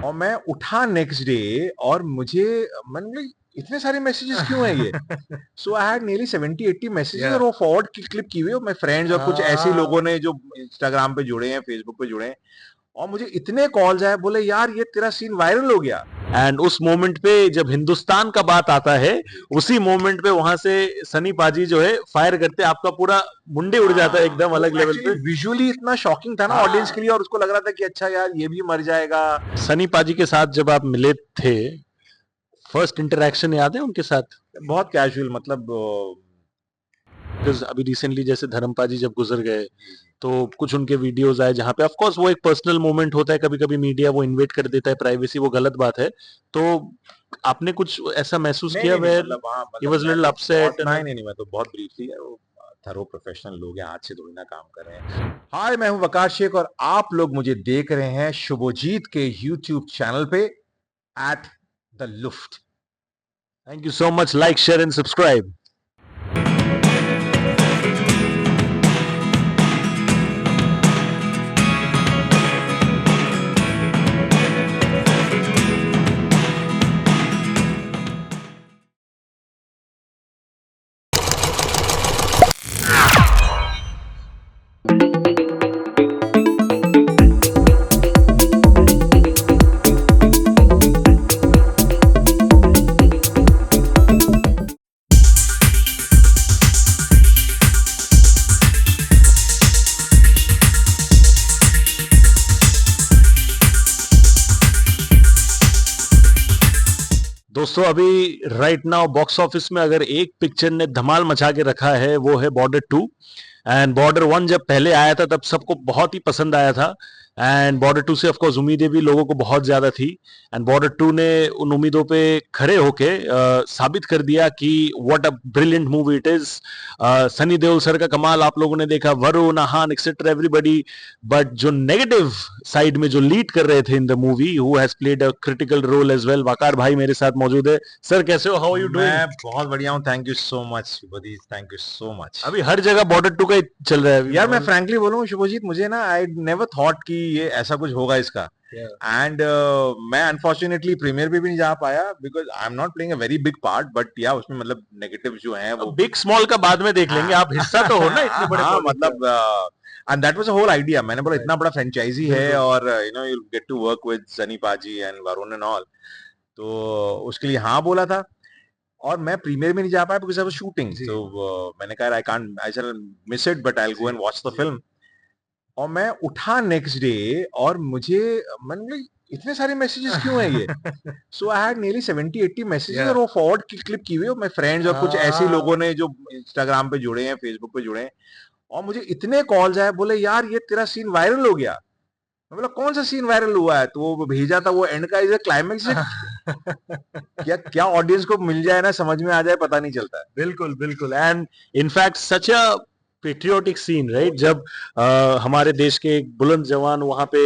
और मैं उठा नेक्स्ट डे और मुझे मैंने बोला इतने सारे मैसेजेस क्यों हैं ये? सो आई हैड नियरली 70-80 मैसेजेस या और वो फॉरवर्ड क्लिप की हुई है मेरे फ्रेंड्स और कुछ ऐसे लोगों ने जो इंस्टाग्राम पे जुड़े हैं, फेसबुक पे जुड़े हैं और मुझे इतने कॉल्स आए बोले यार ये तेरा सीन वायरल हो गया। एंड उस मोमेंट पे जब हिंदुस्तान का बात आता है, उसी मोमेंट पे वहां से सनी पाजी जो है फायर करते, आपका पूरा मुंडे उड़ जाता है एकदम अलग लेवल पे। विजुअली इतना शॉकिंग था ना ऑडियंस के लिए और उसको लग रहा था कि अच्छा यार ये भी मर जाएगा। सनी पाजी के साथ जब आप मिले थे, फर्स्ट इंटरेक्शन याद है उनके साथ? बहुत कैजुअल मतलब अभी रिसेंटली जैसे धर्मपा जी जब गुजर गए, तो कुछ उनके वीडियोस आए जहां पे ऑफ कोर्स वो एक पर्सनल मोमेंट होता है, कभी कभी मीडिया वो इन्वेट कर देता है, प्राइवेसी वो गलत बात है। तो आपने कुछ ऐसा महसूस नहीं किया नहीं नहीं वेयर मतलब हाँ ही मतलब वाज मैं लिटिल तो अपसेट? नहीं मैं तो बहुत ब्रीफली है वो थरो प्रोफेशनल लोग हैं, आज से थोड़ी ना काम कर रहे हैं। हाय मैं हूं वकाश शेख और आप लोग मुझे देख रहे हैं शुभजीत के यूट्यूब चैनल पे at the लुफ्ट। Thank you so much, like share and subscribe. दोस्तों अभी राइट नाउ बॉक्स ऑफिस में अगर एक पिक्चर ने धमाल मचा के रखा है वो है बॉर्डर 2। एंड बॉर्डर 1 जब पहले आया था तब सबको बहुत ही पसंद आया था, एंड बॉर्डर 2 से ऑफकोर्स उम्मीदें भी लोगों को बहुत ज्यादा थी। एंड बॉर्डर 2 ने उन उम्मीदों पे खड़े होके साबित कर दिया कि what a brilliant movie it is. Sunny Deol sir का कमाल आप लोगों ने देखा, Varun, Ahan etcetera everybody. But जो नेगेटिव साइड में जो लीड कर रहे थे in the movie, who has played a critical role as well, Waqar भाई मेरे साथ मौजूद है। सर कैसे हो, हाउ आर यू डूइंग? मैं बहुत बढ़िया हूँ, thank you so much Shubhjeet, thank you so much. अभी हर जगह बॉर्डर 2 का ही चल रहा है यार मैं फ्रैंकली बोलूँ शुभजीत, मुझे ना आई नेवर थॉट कि ये ऐसा कुछ होगा इसका। एंड मैं अनफॉर्चुनेटली प्रीमियर पे भी नहीं जा पाया because I am not playing a very big part, but या उसमें मतलब नेगेटिव जो हैं वो बिग स्मॉल का बाद में देख लेंगे, आप हिस्सा तो हो ना इतने बड़े हाँ प्रोजेक्ट का। मतलब and that was a whole idea. मैंने बोला इतना बड़ा फ्रेंचाइजी है और you know you get to work with Sunny paaji and Varun and all, तो उसके लिए हाँ बोला था। और मैं प्रीमियर में नहीं जा पाया बिकॉज आई वाज शूटिंग, तो मैंने कहा I can't, I shall miss it but I will go and watch the film. और मैं उठा नेक्स्ट डे और मुझे मैंने बोला इतने सारे मैसेजेस क्यों हैं ये? सो आई हैड नियरली 70-80 मैसेजेस और वो फॉरवर्ड क्लिप की हुई है मेरे फ्रेंड्स और कुछ ऐसे लोगों ने जो इंस्टाग्राम पे जुड़े हैं, फेसबुक पे जुड़े हैं और मुझे इतने कॉल्स आए बोले यार ये तेरा सीन वायरल हो गया। मैं बोला कौन सा सीन वायरल हुआ है? तो वो भेजा था वो एंड का इज क्लाइमेक्स। क्या क्या ऑडियंस को मिल जाए ना समझ में आ जाए पता नहीं चलता है। बिल्कुल बिल्कुल, and in fact such a patriotic scene right, जब हमारे देश के एक बुलंद जवान वहां पे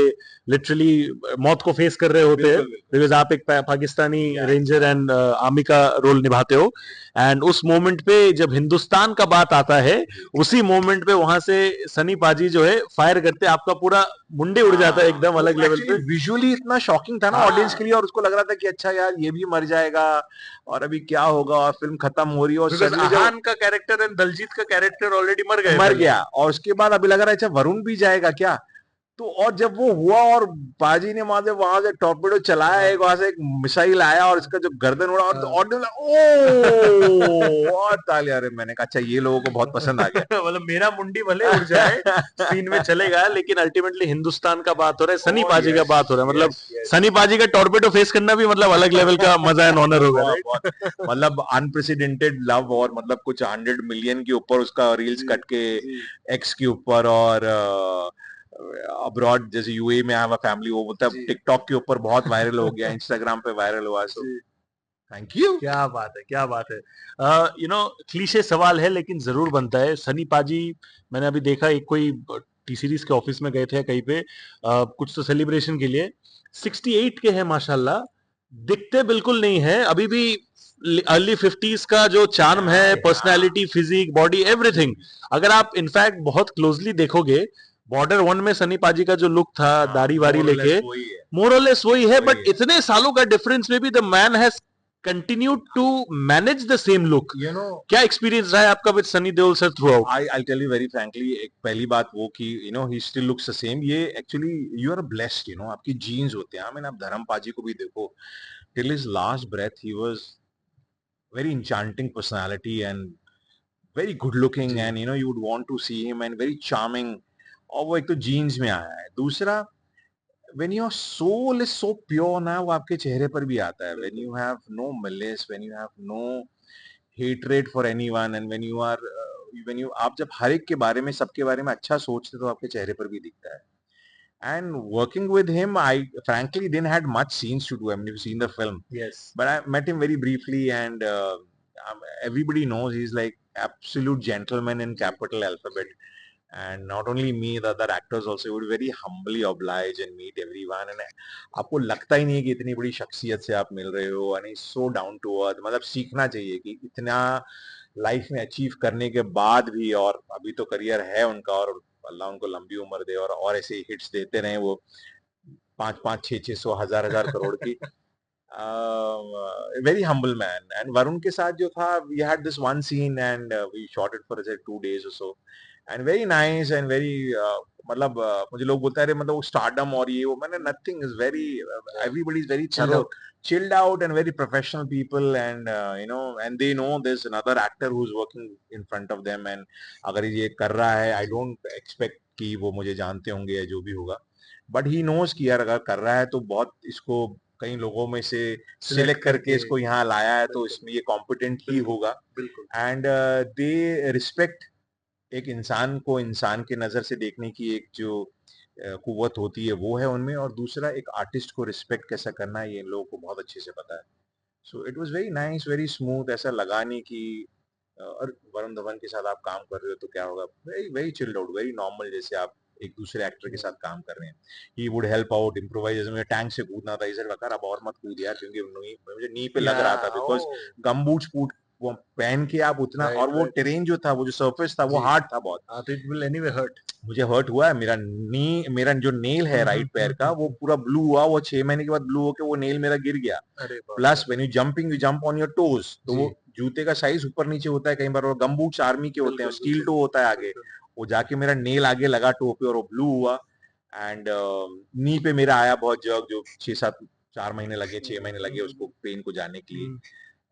लिटरली मौत को फेस कर रहे होते हैं, बिकॉज आप एक पाकिस्तानी रेंजर एंड आर्मी का रोल निभाते हो। एंड उस मोमेंट पे जब हिंदुस्तान का बात आता है, उसी मोमेंट पे वहां से सनी पाजी जो है फायर करते, आपका पूरा मुंडे उड़ जाता है एकदम अलग लेवल पे। विजुअली इतना शॉकिंग था ना ऑडियंस के लिए और उसको लग रहा था कि अच्छा यार ये भी मर जाएगा और अभी क्या होगा और फिल्म खत्म हो रही है और बिकॉज आहान का कैरेक्टर एंड दलजीत का कैरेक्टर ऑलरेडी मर गए, मर गया और उसके बाद अभी लग रहा है अच्छा वरुण भी जाएगा क्या? तो और जब वो हुआ और बाजी ने वहां से टॉर्पेडो चलाया, एक वहां से एक मिसाइल आया और इसका जो गर्दन उड़ा और ऑडियंस ओ और तालियां। अरे मैंने कहा अच्छा ये लोगों को बहुत पसंद आ गया। मतलब मेरा मुंडी भले उड़ जाए सीन में चलेगा, लेकिन अल्टीमेटली हिंदुस्तान का बात हो रहा है, सनी पाजी का बात हो रहा है। मतलब सनी पाजी का टॉर्पेडो फेस करना भी मतलब अलग लेवल का मजा एंड ऑनर होगा। मतलब अनप्रेसिडेंटेड लव और मतलब कुछ 100 मिलियन के ऊपर उसका रील्स कट के एक्स के ऊपर और अब्रॉड जैसे यूएई में आई हैव अ फैमिली, वो मतलब टिकटॉक के ऊपर बहुत वायरल हो गया, इंस्टाग्राम पे वायरल हुआ। So thank you. क्या बात है, क्या बात है। यू नो क्लीशे सवाल है लेकिन जरूर बनता है, सनी पाजी मैंने अभी देखा एक कोई टी सीरीज के ऑफिस में गए थे कहीं पे कुछ तो सेलिब्रेशन के लिए, 68 के हैं माशाल्लाह, दिखते बिल्कुल नहीं है अभी भी, अर्ली 50s का जो चार्म है, पर्सनालिटी, फिजिक, बॉडी, एवरीथिंग। अगर आप इनफैक्ट बहुत क्लोजली देखोगे, बॉर्डर 1 में सनी पाजी का जो लुक था, हाँ, दाढ़ी वारी more or less लेके, वही है मोरलेस वही है, वही बट है इतने सालों का डिफरेंस में भी the man has continued to manage the same look. You know क्या एक्सपीरियंस रहा है आपका with Sunny Deol sir throughout? I'll tell you very frankly, एक पहली बात वो कि he still looks the same. ये actually you are blessed, आपकी genes होते हैं. I mean, आप धर्म पाजी को भी देखो, till his last breath he was very enchanting personality and very good looking, ji. and you would want to see him, and very charming. और वो एक तो जीन्स में आया है. दूसरा, when your soul is so pure ना, वो आपके चेहरे पर भी आता है. When you have no malice, when you have no hatred for anyone, and when you आप जब हर एक के बारे में, सबके बारे में अच्छा सोचते, तो आपके चेहरे पर भी दिखता है. And working with him, I frankly didn't had much scenes to do. I mean, you've seen the film, Yes. but I met him very briefly, and everybody knows he's like absolute gentleman in capital alphabet. And not only me, the other actors also would very humbly oblige and meet everyone. And आपको लगता ही नहीं है कि इतनी बड़ी शख्सियत से आप मिल रहे हो. And he's so down to earth. मतलब सीखना चाहिए कि इतना लाइफ में अचीव करने के बाद भी, और अभी तो करियर है उनका, और अल्लाह उनको लंबी उम्र दे, और ऐसे ही हिट्स देते रहे वो, 5-5, 600, 1000 करोड़ की. Very humble man. And Varun के साथ जो था, we had this one scene, and we shot it for say 2 days or so, and very nice and very मतलब मुझे लोग बोलते हैं, अरे मतलब वो स्टारडम और ये वो, मैंने nothing, is very everybody is very Chilled thorough, out. chilled out, and very professional people, and and they know there's another actor who's working in front of them, and अगर ये कर रहा है, I don't expect कि वो मुझे जानते होंगे या जो भी होगा, but he knows कि यार अगर कर रहा है तो बहुत इसको कई लोगों में से सिलेक्ट करके इसको यहाँ लाया है, तो इसमें ये कॉम्पिटेंट ही होगा. बिल्कुल. एंड दे रिस्पेक्ट एक इंसान को इंसान के नजर से देखने की एक जो कुव्वत होती है, वो है उनमें. और दूसरा, एक आर्टिस्ट को रिस्पेक्ट कैसा करना है, ये इन लोगों को बहुत अच्छे से पता है. So it was very nice, very smooth. ऐसा लगा नहीं कि और वरुण धवन के साथ आप काम कर रहे हो तो क्या होगा. Very very chilled out, very normal, जैसे आप एक दूसरे एक्टर के साथ काम कर रहे हैं. He would help out, improvise. जैसे मुझे टैंक से कूदना था, इसे वकार अब और मत कूद यार, क्योंकि मुझे नी पे लग रहा था, बिकॉज गमबूट्स फूट वो पहन के आप उतना, और वो टेरेन जो था, वो जो सरफेस था, वो हार्ड था बहुत. It will anyway hurt. मुझे हर्ट हुआ है. मेरा जो नेल है राइट पैर का, वो पूरा ब्लू हुआ. वो 6 महीने के बाद ब्लू होके वो नेल मेरा गिर गया. Plus when you jumping, you jump on your toes, तो वो जूते का साइज ऊपर नीचे होता है कई बार, और गमबूट्स आर्मी के होते हैं, स्टील टो होता है आगे. वो जाके मेरा नेल आगे लगा टो पे, और वो ब्लू हुआ. एंड नी पे मेरा आया बहुत जर्क, जो 6-7 4 महीने लगे, 6 महीने लगे उसको पेन को जाने के लिए.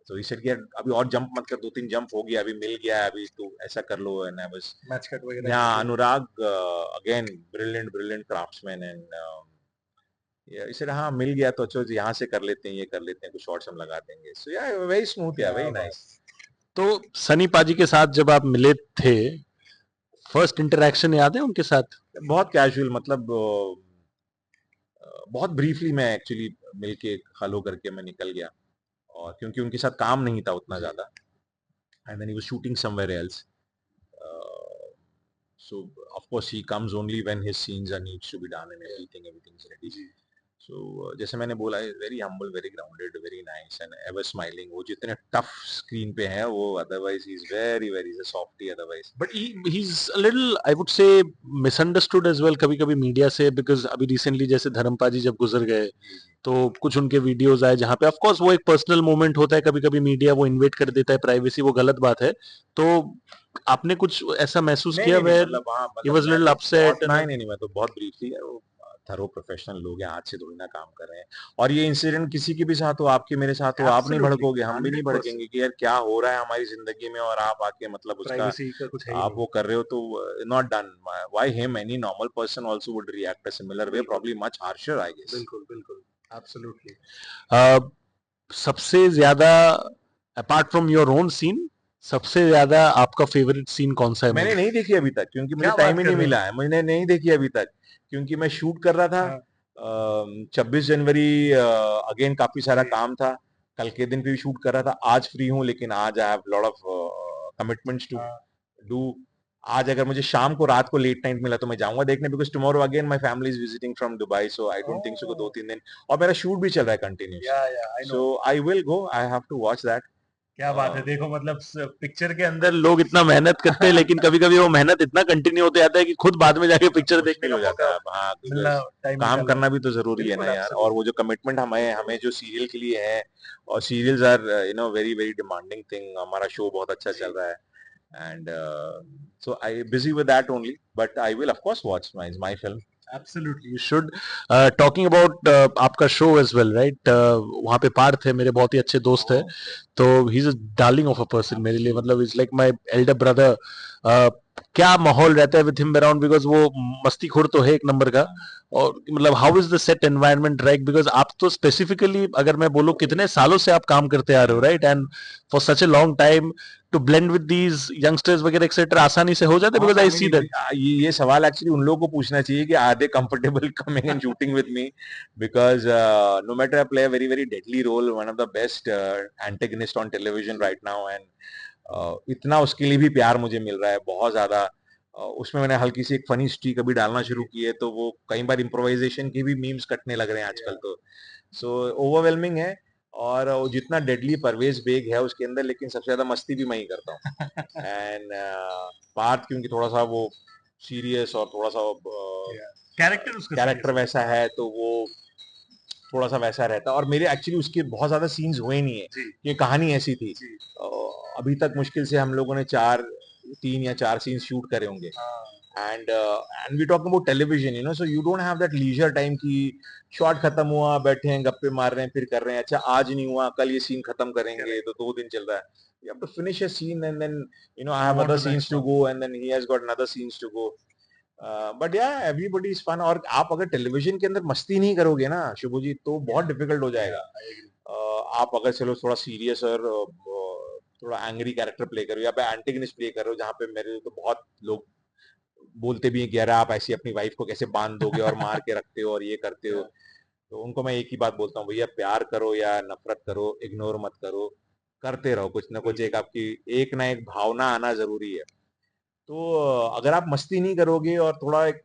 तो इसे कि अभी और जंप मत कर, 2-3 जंप हो गया, अभी मिल गया है, अभी तो ऐसा कर लो. And I was match cut वगैरह. Yeah Anurag again brilliant craftsman. And yeah इसे हाँ मिल गया तो अच्छा, यहाँ से कर लेते हैं, ये कर लेते हैं, कुछ शॉट्स हम लगा देंगे. सो या वेरी स्मूथ, या वेरी नाइस. तो सनी पाजी के साथ जब आप मिले थे, फर्स्ट इंटरेक्शन याद है उनके साथ? बहुत कैजुअल, मतलब बहुत ब्रीफली मैं एक्चुअली मिलके हेलो करके मैं निकल गया, और क्योंकि उनके साथ काम नहीं था उतना ज्यादा. And then he was shooting somewhere else. So of course he comes only when his scenes are needs to be done, and everything is ready. So जैसे मैंने बोला, very humble, very grounded, very nice, and ever smiling. वो जितने tough screen पे है, वो otherwise he's he's a softy otherwise. But he's a little, I would say, misunderstood as well कभी कभी मीडिया से, because अभी recently जैसे धर्मपाजी जब गुजर गए, तो कुछ उनके वीडियोस आए जहाँ पे ऑफ कोर्स वो एक पर्सनल मोमेंट होता है, कभी कभी मीडिया वो इन्वेट कर देता है प्राइवेसी, वो गलत बात है. तो आपने कुछ ऐसा महसूस किया where he was little upset? नहीं, मैं तो बहुत ब्रीफली है, वो थरो प्रोफेशनल लोग हैं, आज से थोड़ी ना काम कर रहे हैं. और ये इंसिडेंट किसी के भी साथ हो, आपके मेरे साथ हो, आप नहीं भड़कोगे, हम भी नहीं भड़केंगे कि यार क्या हो रहा है हमारी जिंदगी में, और आप आके मतलब उसका आप वो कर रहे हो, तो not done. Why him, any normal person also would react a similar way, probably much harsher, I guess. बिल्कुल एब्सोल्युटली. सबसे ज्यादा apart from your own scene, सबसे ज्यादा आपका फेवरेट सीन कौन सा है? मैंने नहीं देखी अभी तक, क्योंकि मुझे टाइम ही नहीं मिला है. मैंने नहीं देखी अभी तक, क्योंकि मैं शूट कर रहा था. 26 जनवरी अगेन काफी सारा काम था. कल के दिन पे भी शूट कर रहा था. आज फ्री हूँ, लेकिन आज I have lot of commitments to do. आज अगर मुझे शाम को, रात को लेट नाइट मिला तो मैं जाऊंगा देखने, because tomorrow again my family is visiting from Dubai, so I don't think so 2-3 दिन. और मेरा शूट भी चल रहा है continuous, so I will go, I have to watch that. क्या बात है, देखो मतलब पिक्चर के अंदर लोग इतना मेहनत करते हैं लेकिन कभी कभी वो मेहनत इतना कंटिन्यू होते जाता है कि खुद बाद में जाके पिक्चर देखने मुश्किल का हो जाता मौका है अब। हाँ, मिलना, बिकॉज टाइम काम निकालना। करना भी तो जरूरी है ना बिल्कुल, यार, और एब्सोल्युटली। वो जो कमिटमेंट हमें हमें जो सीरियल के लिए है, और serials are very very demanding thing. हमारा शो बहुत अच्छा चल रहा है, and so I busy with that only, but I will of course watch my film. Absolutely you should. Talking about आपका शो एज वेल, राइट? वहाँ पे पार्थ है, मेरे बहुत ही अच्छे दोस्त है, तो he is a darling of a person मेरे लिए, मतलब is like my Elder brother. क्या माहौल रहता है विद हिम अराउंड, बिकॉज वो मस्तीखोर तो है एक नंबर का। और मतलब how is the set environment, right? Because आप तो स्पेसिफिकली अगर मैं बोलूँ कितने सालों से आप काम करते आ रहे हो, right? And for such a long time to blend with these youngsters वगैरह एक्सेट्रा आसानी से हो जाते, बिकॉज आई सी दैट। ये सवाल एक्चुअली उन लोगों को पूछना चाहिए कि are they comfortable coming and shooting with me, because no matter I play a very very deadly role, one of the best antagonist on television right now, and इतना उसके लिए भी प्यार मुझे मिल रहा है बहुत ज्यादा। उसमें मैंने हल्की सी एक फनी स्ट्रीक अभी डालना शुरू की है, तो वो कई बार इम्प्रोवाइजेशन की भी मीम्स कटने लग रहे हैं आजकल तो। सो ओवरवेलमिंग है। और वो जितना डेडली परवेज बेग है उसके अंदर, लेकिन सबसे ज्यादा मस्ती भी मैं ही करता हूँ। एंड पार्थ क्योंकि थोड़ा सा वो सीरियस और थोड़ा सा कैरेक्टर उसका कैरेक्टर सीरियस वैसा है, तो वो थोड़ा सा वैसा रहता है। और मेरे एक्चुअली उसके बहुत ज्यादा सीन्स हुए नहीं है, जी ये कहानी ऐसी थी। जी। अभी तक मुश्किल से हम लोगों ने 3 या 4 सीन्स शूट करे होंगे। And we talk about television, so you don't have that leisure time की शॉट खत्म हुआ, बैठे हैं गप्पे मार रहे हैं, फिर कर रहे हैं, अच्छा आज नहीं हुआ कल ये सीन खत्म करेंगे, तो 2 दिन चल रहा है। You have to finish a scene, and then I have other scenes to go, and then he has got another scenes to go. But या एवरीबॉडी इज फन। और आप अगर टेलीविजन के अंदर मस्ती नहीं करोगे ना शुभू जी, तो बहुत डिफिकल्ट हो जाएगा। आप अगर चलो थोड़ा सीरियस और थोड़ा एंग्री कैरेक्टर प्ले करो, या फिर एंटेगनिस्ट प्ले करो, जहाँ पे मेरे तो बहुत लोग बोलते भी हैं कि यार आप ऐसी अपनी वाइफ को कैसे बांध दोगे और मार के रखते हो और ये करते हो। तो उनको मैं एक ही बात बोलता हूँ, भैया प्यार करो या नफरत करो, इग्नोर मत करो, करते रहो कुछ ना कुछ, एक आपकी एक ना एक भावना आना जरूरी है। तो अगर आप मस्ती नहीं करोगे और थोड़ा एक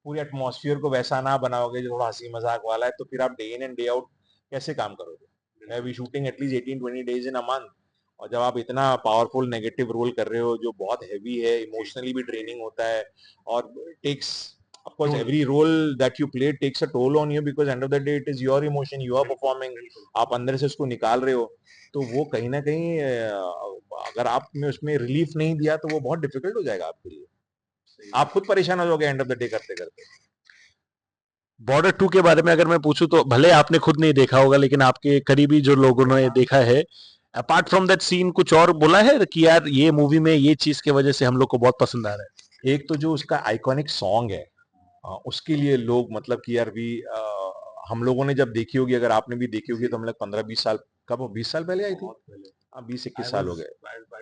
पूरी एटमॉस्फेयर को वैसा ना बनाओगे जो थोड़ा हंसी मजाक वाला है, तो फिर आप day in and day out कैसे काम करोगे? We shooting at least 18-20 days in a month, और जब आप इतना पावरफुल नेगेटिव रोल कर रहे हो जो बहुत हैवी है, इमोशनली भी ड्रेनिंग होता है, और takes of course toll. every role that you play takes a toll on you, because end of the day it is your emotion, you are performing, आप अंदर से उसको निकाल रहे हो। तो वो कहीं ना कहीं अगर आपने उसमें रिलीफ नहीं दिया तो वो बहुत डिफिकल्ट हो जाएगा आपके लिए, आप खुद परेशान हो जाओगे एंड ऑफ द डे करते करते। बॉर्डर 2 के बारे में अगर मैं पूछूं तो भले आपने खुद नहीं देखा होगा लेकिन आपके करीबी जो लोगों ने देखा है, अपार्ट फ्रॉम दैट सीन कुछ और बोला है कि यार ये मूवी में ये चीज की वजह से हम लोग को बहुत पसंद आ रहा है? एक तो जो उसका आइकॉनिक सॉन्ग है, उसके लिए लोग मतलब कि यार भी हम लोगों ने जब देखी होगी, अगर आपने भी देखी होगी, तो हम लोग 15-20 साल, कब 20 साल पहले आई थी, हाँ 20-21 साल हो गए।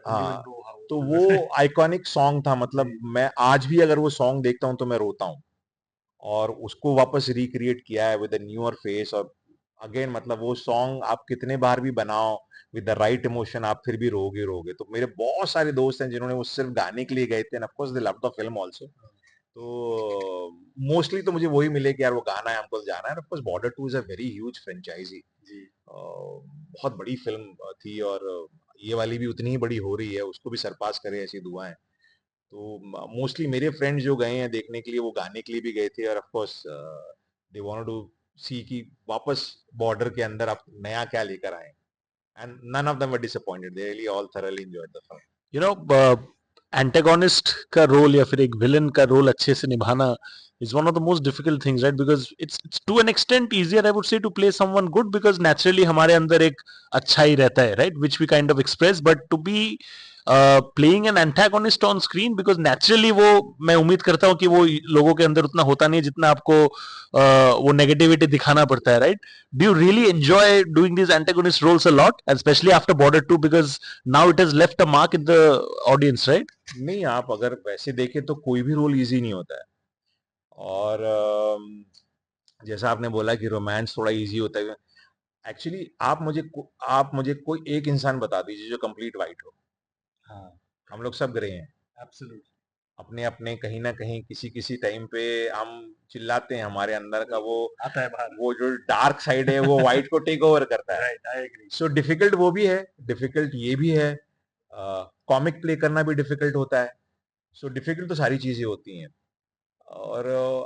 हाँ, तो वो आइकॉनिक सॉन्ग था, मतलब मैं आज भी अगर वो सॉन्ग देखता हूँ तो मैं रोता हूँ। और उसको वापस रिक्रिएट किया है विद अ न्यूअर फेस, और अगेन मतलब वो सॉन्ग आप कितने बार भी बनाओ विद द राइट इमोशन, आप फिर भी रोगे रोगे। तो मेरे बहुत सारे दोस्त हैं जिन्होंने वो सिर्फ गाने के लिए गए थे, end of course they love the film also. तो मोस्टली तो मुझे वही मिले कि यार वो गाना है, हमको जाना है। Of course Border 2 is a very huge franchise, बहुत बड़ी फिल्म थी, और ये वाली भी उतनी ही बड़ी हो रही है, उसको भी सरपास करे ऐसी दुआएं। तो मोस्टली मेरे फ्रेंड्स जो गए हैं देखने के लिए, वो गाने के लिए भी गए थे, और of course they wanted to see कि वापस बॉर्डर के अंदर आप नया क्या लेकर आए, and none of them were disappointed, they really all thoroughly enjoyed the film. You know, antagonist का रोल या फिर एक विलन का रोल अच्छे से निभाना is one of the most difficult things, right? Because it's to an extent easier, I would say, to play someone good because naturally हमारे अंदर एक अच्छाई रहता है, right? Which we kind of express, but to be playing an antagonist on screen, because naturally वो मैं उम्मीद करता हूँ कि वो लोगों के अंदर उतना होता नहीं है जितना आपको वो नेगेटिविटी दिखाना पड़ता है, right? Do you really enjoy doing these antagonist roles a lot, and especially after Border 2, because now it has left a mark in the audience, right? नहीं, आप अगर वैसे देखें तो कोई भी रोल इजी नहीं होता है। और जैसा आपने बोला कि रोमांस थोड़ा इजी होता है, एक्चुअली आप मुझे कोई एक इंसान बता दीजिए जो कंप्लीट वाइट हो। हाँ, हम लोग सब ग्रे हैं। absolutely. अपने अपने कहीं ना कहीं किसी किसी टाइम पे हम चिल्लाते हैं, हमारे अंदर का वो आता है बाहर। वो जो डार्क साइड है वो वाइट को टेक ओवर करता है। Right, I agree. So difficult वो भी है, डिफिकल्ट ये भी है, कॉमिक प्ले करना भी डिफिकल्ट होता है। सो डिफिकल्ट तो सारी चीजें होती हैं। और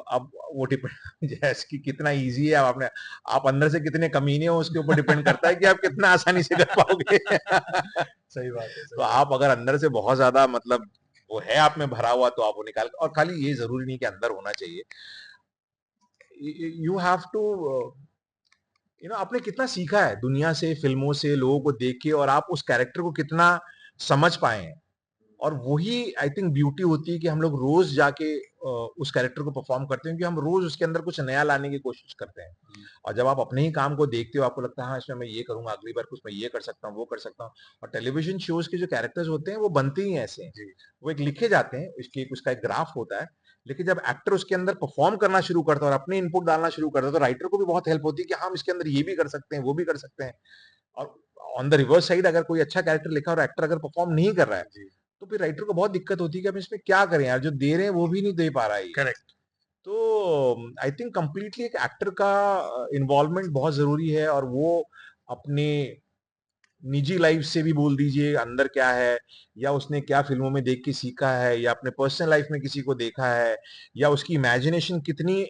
अब वो डिपेंड जैसे कि कितना इजी है, आप आपने आप अंदर से कितने कमीने हो उसके ऊपर डिपेंड करता है कि आप कितना आसानी से कर पाओगे। सही बात है, तो सही बात आप अगर अंदर से बहुत ज्यादा मतलब वो है आप में भरा हुआ, तो आप वो निकाल, और खाली ये जरूरी नहीं कि अंदर होना चाहिए, यू हैव टू आपने कितना सीखा है दुनिया से, फिल्मों से, लोगों को देख के, और आप उस कैरेक्टर को कितना समझ पाए हैं। और वही आई थिंक ब्यूटी होती है कि हम लोग रोज जाके उस कैरेक्टर को परफॉर्म करते हैं, क्योंकि हम रोज उसके अंदर कुछ नया लाने की कोशिश करते हैं। और जब आप अपने ही काम को देखते हो, आपको लगता है हाँ इसमें मैं ये करूंगा, अगली बार कुछ मैं ये कर सकता हूँ, वो कर सकता हूँ। और टेलीविजन शोज के जो कैरेक्टर्स होते हैं वो बनते ही ऐसे हैं, जी। वो एक लिखे जाते हैं, उसका एक ग्राफ होता है। लेकिन जब एक्टर उसके अंदर परफॉर्म करना शुरू करता है और अपने इनपुट डालना शुरू करता है, तो राइटर को भी बहुत हेल्प होती है कि हम इसके अंदर ये भी कर सकते हैं, वो भी कर सकते हैं। और ऑन द रिवर्स साइड, अगर कोई अच्छा कैरेक्टर लिखा और एक्टर अगर परफॉर्म नहीं कर रहा है, जी। तो फिर राइटर को बहुत दिक्कत होती है कि हम इसमें क्या करें यार, जो दे रहे हैं वो भी नहीं दे पा रहा है ये। करेक्ट। तो आई थिंक कंप्लीटली एक एक्टर का इन्वॉल्वमेंट बहुत जरूरी है, और वो अपने निजी लाइफ से भी बोल दीजिए अंदर क्या है, या उसने क्या फिल्मों में देख के सीखा है, या अपने पर्सनल लाइफ में किसी को देखा है, या उसकी इमेजिनेशन कितनी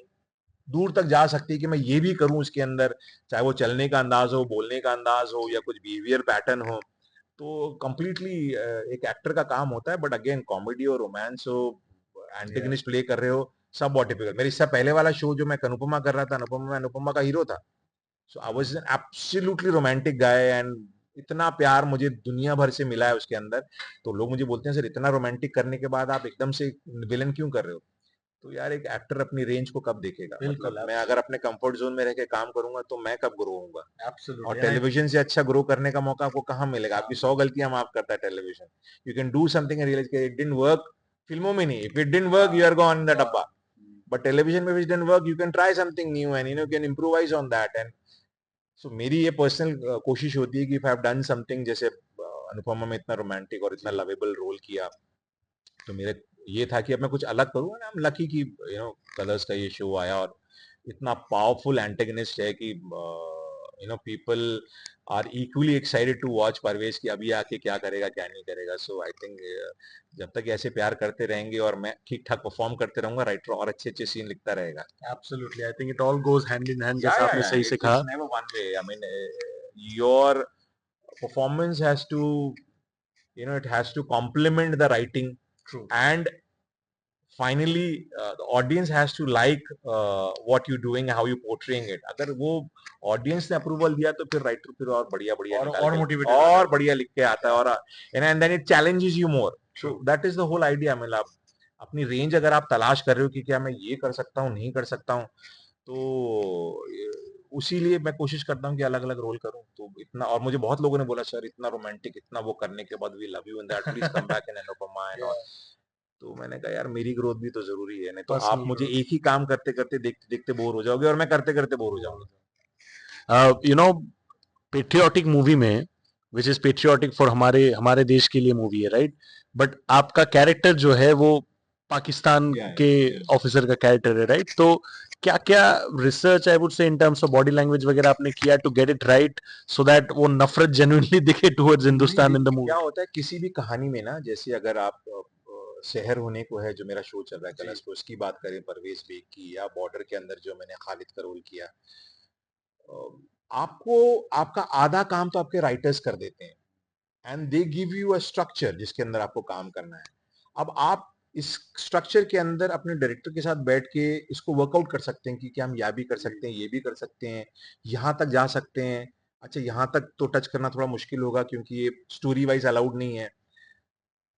दूर तक जा सकती है कि मैं ये भी करूं उसके अंदर, चाहे वो चलने का अंदाज हो, बोलने का अंदाज हो, या कुछ बिहेवियर पैटर्न हो। तो कंप्लीटली एक एक्टर का काम होता है। बट अगेन कॉमेडी हो, रोमांस हो, या। एंटेगनिस्ट प्ले कर रहे हो, सब बहुत टिपिकल। मेरे इससे पहले वाला शो जो मैं अनुपमा कर रहा था, अनुपमा में अनुपमा का हीरो था। So I was an absolutely romantic guy, and इतना प्यार मुझे दुनिया भर से मिला है उसके अंदर। तो लोग मुझे बोलते हैं सर इतना रोमांटिक करने के बाद आप एकदम से विलन क्यों कर रहे हो? तो यार एक एक्टर अपनी रेंज को कब देखेगा? मतलब बिल्कुल, मैं अगर अपने कंफर्ट जोन में रह के काम करूंगा तो मैं कब ग्रो होऊंगा? और एब्सोल्युटली। एंड आई टेलीविजन से अच्छा ग्रो करने का मौका आपको कहाँ मिलेगा? आपकी 100 गलतियां माफ करता है television. You can do something and realize it didn't work. फिल्मों में नहीं, if it didn't work you are gone in the डब्बा। बट टेलीविजन में which didn't work you can try something new, and can improvise on that. And so मेरी ये personal कोशिश होती है कि if I have done something, जैसे अनुपमा में इतना रोमांटिक और इतना लवेबल रोल किया, तो मेरे ये था कि अब मैं कुछ अलग करूँ। आई एम लकी कि कलर्स का ये शो आया, और इतना पावरफुल एंटेगनिस्ट है कि people are equally excited to watch Parvez कि अभी आके क्या करेगा क्या नहीं करेगा। सो आई थिंक जब तक ऐसे प्यार करते रहेंगे और मैं ठीक ठाक परफॉर्म करते रहूंगा, राइटर और अच्छे अच्छे सीन लिखता रहेगा। Absolutely, I think it all goes hand in hand, या जैसा या आपने या सही से इट्स कहा। Never one way. I mean your performance has to, it has to complement the writing, true. and finally the audience has to like what you doing, how you portraying it. अगर वो audience ने approval दिया तो फिर writer फिर और बढ़िया बढ़िया निकाल और के मोटिवेटेड हो और जाता बढ़िया लिख के आता है, और and then it challenges you more. So that is the whole idea. मतलब आप अपनी रेंज अगर आप तलाश कर रहे हो कि क्या मैं ये कर सकता हूँ, नहीं कर सकता हूँ, तो उसी लिए मैं कोशिश करता हूँ कि अलग अलग रोल करूँ। तो इतना, और मुझे बहुत लोगों ने बोला सर इतना रोमांटिक, इतना वो करने के बाद we love you in that, please come back in Anupama and all. तो मैंने कहा यार मेरी ग्रोथ भी तो जरूरी है, नहीं तो आप पर्सनल मुझे ग्रोथ। एक ही काम करते करते देखते देखते बोर हो जाओगे, और मैं करते करते बोर हो जाऊंगा। यू नो, पेट्रियोटिक मूवी में, विच इज पेट्रियोटिक फॉर हमारे हमारे देश के लिए मूवी है, राइट? बट आपका कैरेक्टर जो है वो पाकिस्तान या के ऑफिसर का कैरेक्टर है, राइट? तो क्या क्या research I would say in terms of body language वगैरह आपने किया to get it right, so that वो नफरत जेन्युइनली दिखे टुवर्ड्स नहीं हिंदुस्तान इन द देखिए क्या मूवी? होता है किसी भी कहानी में ना, जैसे अगर आप शहर होने को है जो मेरा शो चल रहा है कलर्स पे, उसकी बात करें, परवेज बेग की, या बॉर्डर के अंदर जो मैंने खालिद का रोल किया, आपको आपका आधा काम तो आपके राइटर्स कर देते हैं, and they give you a structure जिसके अंदर आपको काम करना है। अब आप इस स्ट्रक्चर के अंदर अपने डायरेक्टर के साथ बैठ के इसको वर्कआउट कर सकते हैं कि क्या हम यह भी कर सकते हैं, ये भी कर सकते हैं, यहाँ तक जा सकते हैं। अच्छा यहाँ तक तो टच करना थोड़ा मुश्किल होगा क्योंकि ये स्टोरी वाइज अलाउड नहीं है।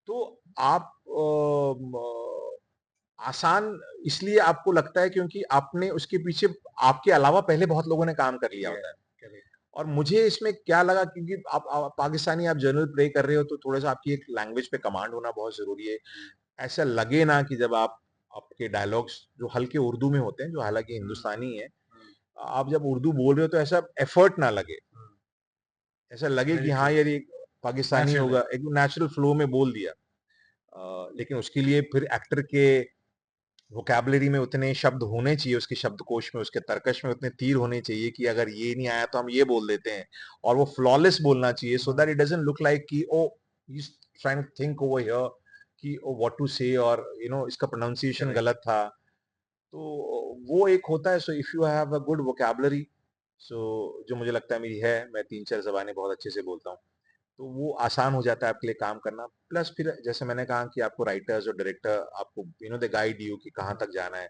तो आप आसान इसलिए आपको लगता है क्योंकि आपने उसके पीछे आपके अलावा पहले बहुत लोगों ने काम कर लिया होता है। और मुझे इसमें क्या लगा, क्योंकि आप पाकिस्तानी, आप जनरल प्ले कर रहे हो, तो थोड़ा सा आपकी एक लैंग्वेज पे कमांड होना बहुत जरूरी है। ऐसा लगे ना कि जब आप आपके डायलॉग्स जो हल्के उर्दू में होते हैं, जो हालांकि हिंदुस्तानी है, आप जब उर्दू बोल रहे हो तो ऐसा एफर्ट ना लगे, ऐसा लगे कि हाँ यार ये पाकिस्तानी नेचुरल है। होगा, एक नेचुरल फ्लो में बोल दिया। लेकिन उसके लिए फिर एक्टर के वोकैबुलरी में उतने शब्द होने चाहिए, उसके शब्दकोश में, उसके तर्कश में उतने तीर होने चाहिए कि अगर ये नहीं आया तो हम ये बोल देते हैं, और वो फ्लॉलेस बोलना चाहिए so that it doesn't look like कि oh he is trying to think over here कि ओ व्हाट टू से, और इसका प्रोनाउंसिएशन गलत था। तो वो एक होता है। So if you have a good vocabulary, so जो मुझे लगता है मेरी है, मैं 3-4 ज़बानें बहुत अच्छे से बोलता हूँ, तो वो आसान हो जाता है आपके लिए काम करना। प्लस फिर जैसे मैंने कहा कि आपको राइटर्स और डायरेक्टर आपको दे गाइड यू कि कहाँ तक जाना है।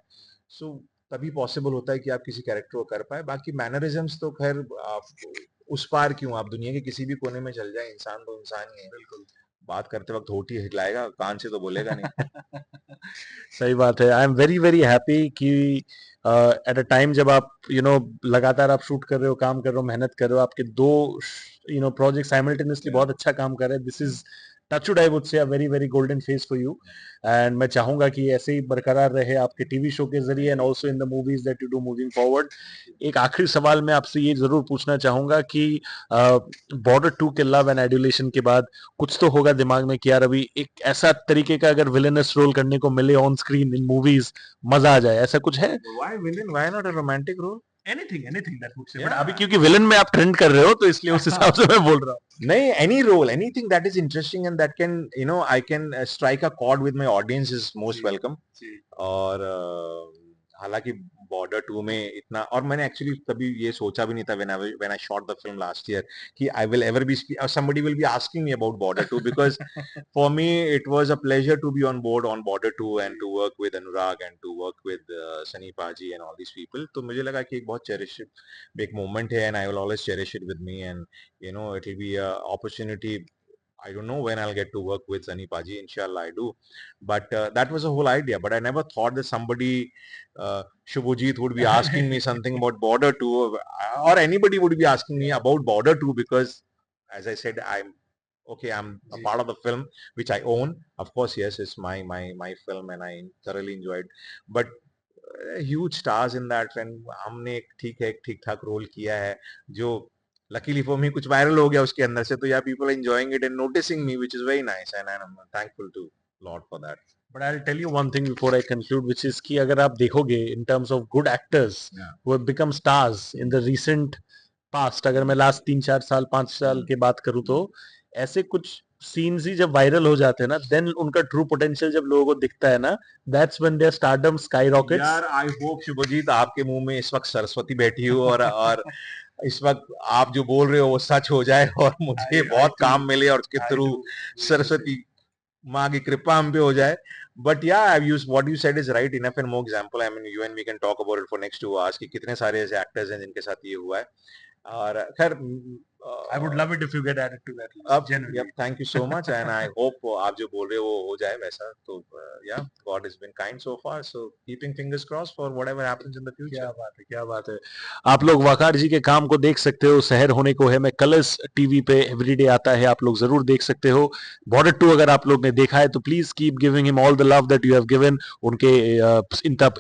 सो तभी पॉसिबल होता है कि आप किसी कैरेक्टर को कर पाए। बाकी मैनरिज्म्स तो खैर आप उस पार क्यों, आप दुनिया के किसी भी कोने में चल जाए, इंसान तो इंसान ही है। बिल्कुल, बात करते वक्त होठी हिलाएगा, कान से तो बोलेगा नहीं। सही बात है। I am very very happy कि एट अ टाइम जब आप लगातार आप शूट कर रहे हो, काम कर रहे हो, मेहनत कर रहे हो, आपके दो प्रोजेक्ट साइमल्टेनियसली बहुत अच्छा काम कर रहे हैं। This is touchwood, I would say a very very golden phase for you. And मैं चाहूंगा कि ऐसे ही बरकरार रहे आपके टीवी शो के जरिए and also in the movies that you do moving forward. एक आखिरी सवाल मैं आपसे ये जरूर पूछना चाहूंगा कि बॉर्डर 2 के लव एंड एडुलेशन के बाद कुछ तो होगा दिमाग में कि यार अभी एक ऐसा तरीके का अगर विलेनस रोल करने को मिले ऑन स्क्रीन इन मूवीज, मजा आ जाए, ऐसा कुछ है? Why villain, why not a romantic role? Anything that would say, but Yeah. अभी क्योंकि विलन में आप ट्रेंड कर रहे हो तो इसलिए उस हिसाब से मैं बोल रहा हूँ। नहीं, any role, anything that is interesting and that can, I can strike a chord with my audience is most welcome. और हालांकि बॉर्डर 2 में इतना, और मैंने एक्चुअली कभी ये सोचा भी नहीं था when I shot the film last year कि I will ever be somebody will be asking me about Border 2, because for me it was a pleasure to be on board on Border 2 and to work with Anurag and to work with Sunny Paji and all these people. तो मुझे लगा कि एक बहुत cherish एक moment है, and I will always cherish it with me, and it will be a opportunity. I don't know when I'll get to work with Sunny Paji. Inshallah, I do. But that was the whole idea. But I never thought that somebody, Shubhajit, would be asking me something about Border 2, or anybody would be asking me about Border 2, because, as I said, I'm a part of the film which I own. Of course, yes, it's my film, and I thoroughly enjoyed. But huge stars in that, and हमने एक ठीक ठाक role किया है जो luckily for me कुछ viral हो गया उसके अंदर से, तो yeah, people are enjoying it and noticing me, which is very nice, and I'm thankful to Lord for that. But I'll tell you one thing before I conclude, which is कि अगर आप देखोगे in terms of good actors who have become stars in the recent past, अगर मैं last 3-4 साल 5 साल के बात करूं तो ऐसे कुछ सीन्स ही जब वायरल हो जाते हैं ना, देन उनका ट्रू पोटेंशियल जब लोगों को दिखता है ना, दैट्स व्हेन देयर स्टारडम स्काईरॉकेट्स। यार आई होप शुभजीत आपके मुंह में इस वक्त सरस्वती बैठी हो, और इस वक्त आप जो बोल रहे हो वो सच हो जाए, और मुझे बहुत काम मिले, और उसके थ्रू सरस्वती माँ की कृपा हम पे हो जाए. But yeah, I've used what you said is right. Enough and more example. I mean, you and me can talk about it for next 2 hours कि कितने सारे ऐसे actors हैं जिनके साथ ये हुआ है. और खैर I would love it if you get added to that list. अब Genuinely. yep, thank you so much, and I hope आप जो बोल रहे हो वो हो जाए वैसा. तो yeah, God has been kind so far, so keeping fingers crossed for whatever happens in the future. क्या बात है, क्या बात है. आप लोग वकार जी के काम को देख सकते हो. शहर होने को है मैं कलर्स टीवी पे एवरीडे आता है, आप लोग जरूर देख सकते हो. बॉर्डर 2 अगर आप लोग ने देखा है तो please keep giving him all the love that you have given. उनके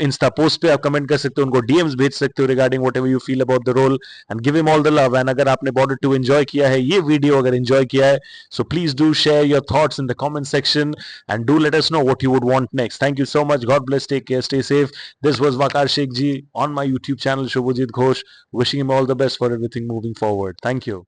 इंस्टा पोस्ट पे आप कमेंट कर सकते हो, उनको डीएम्स भेज सकते हो regarding whatever you feel about the role, and give him all the love. And अगर आपने बॉर्डर 2 एंजॉय किया है, ये वीडियो अगर एंजॉय किया है, so please do share your thoughts in the comment section and do let us know what you would want next. Thank you so much. God bless. Take care. Stay safe. This was Vakar Sheikh ji on my YouTube channel Shubhajit Ghosh. Wishing him all the best for everything moving forward. Thank you.